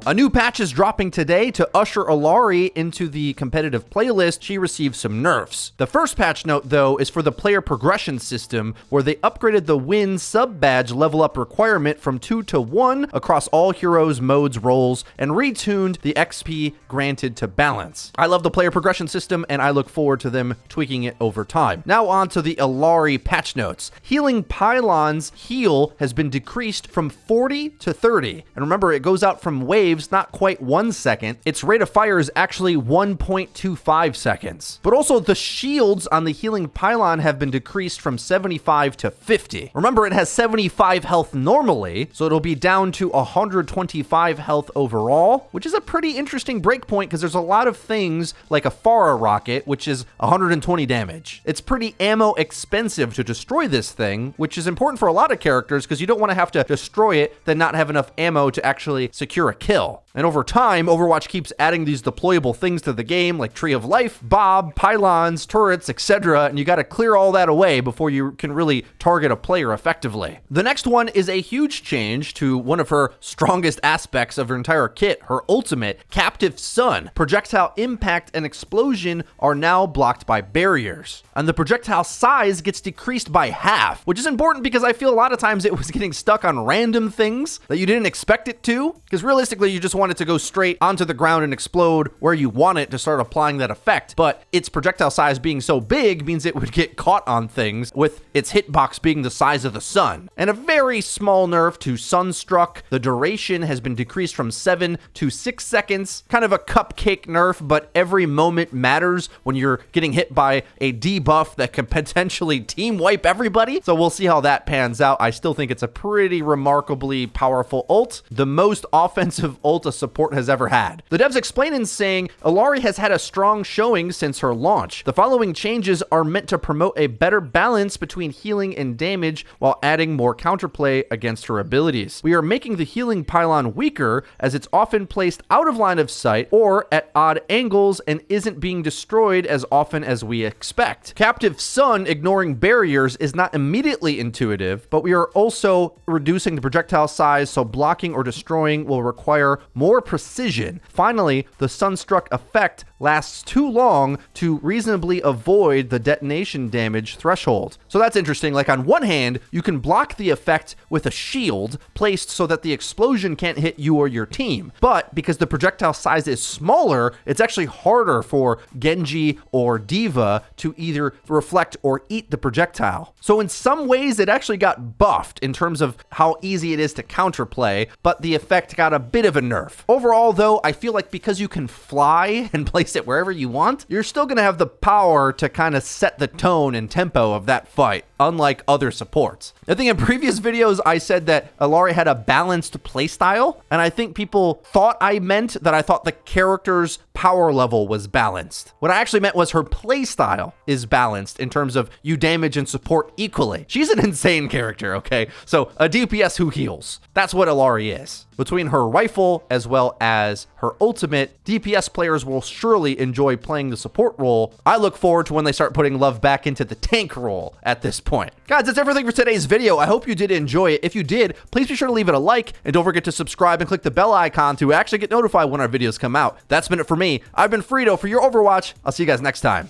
A new patch is dropping today to usher Illari into the competitive playlist. She received some nerfs. The first patch note, though, is for the player progression system, where they upgraded the win sub-badge level up requirement from 2 to 1 across all heroes, modes, roles, and retuned the XP granted to balance. I love the player progression system, and I look forward to them tweaking it over time. Now on to the Illari patch notes. Healing Pylon's heal has been decreased from 40 to 30. And remember, it goes out from waves, not quite 1 second. Its rate of fire is actually 1.25 seconds. But also the shields on the Healing Pylon have been decreased from 75 to 50. Remember, it has 75 health normally, so it'll be down to 125 health overall, which is a pretty interesting breakpoint because there's a lot of things like a Farah rocket, which is 120 damage. It's pretty ammo expensive to destroy this thing, which is important for a lot of characters because you don't want to have to destroy it, then not have enough ammo to actually secure a kill. And over time, Overwatch keeps adding these deployable things to the game, like Tree of Life, Bob, pylons, turrets, etc., and you gotta clear all that away before you can really target a player effectively. The next one is a huge change to one of her strongest aspects of her entire kit, her ultimate, Captive Sun. Projectile impact and explosion are now blocked by barriers. And the projectile size gets decreased by half, which is important because I feel a lot of times it was getting stuck on random things that you didn't expect it to, because realistically you just want it to go straight onto the ground and explode where you want it to start applying that effect. But its projectile size being so big means it would get caught on things, with its hitbox being the size of the sun. And a very small nerf to Sunstruck. The duration has been decreased from 7 to 6 seconds. Kind of a cupcake nerf, but every moment matters when you're getting hit by a debuff that can potentially team wipe everybody. So we'll see how that pans out. I still think it's a pretty remarkably powerful ult. The most offensive ult a support has ever had. The devs explain in saying, Illari has had a strong showing since her launch. The following changes are meant to promote a better balance between healing and damage while adding more counterplay against her abilities. We are making the Healing Pylon weaker, as it's often placed out of line of sight or at odd angles and isn't being destroyed as often as we expect. Captive Sun ignoring barriers is not immediately intuitive, but we are also reducing the projectile size, so blocking or destroying will require more precision. Finally, the Sunstruck effect lasts too long to reasonably avoid the detonation damage threshold. So that's interesting. Like, on one hand, you can block the effect with a shield placed so that the explosion can't hit you or your team. But because the projectile size is smaller, it's actually harder for Genji or Diva to either reflect or eat the projectile. So in some ways, it actually got buffed in terms of how easy it is to counterplay, but the effect got a bit of a nerf. Overall, though, I feel like because you can fly and place it wherever you want, you're still going to have the power to kind of set the tone and tempo of that fight, unlike other supports. I think in previous videos, I said that Illari had a balanced playstyle, and I think people thought I meant that I thought the character's power level was balanced. What I actually meant was her playstyle is balanced in terms of you damage and support equally. She's an insane character, okay? So a DPS who heals. That's what Illari is. Between her rifle as well as her ultimate, DPS players will surely enjoy playing the support role. I look forward to when they start putting love back into the tank role at this point. Guys, that's everything for today's video. I hope you did enjoy it. If you did, please be sure to leave it a like, and don't forget to subscribe and click the bell icon to actually get notified when our videos come out. That's been it for me. I've been Frito for your Overwatch. I'll see you guys next time.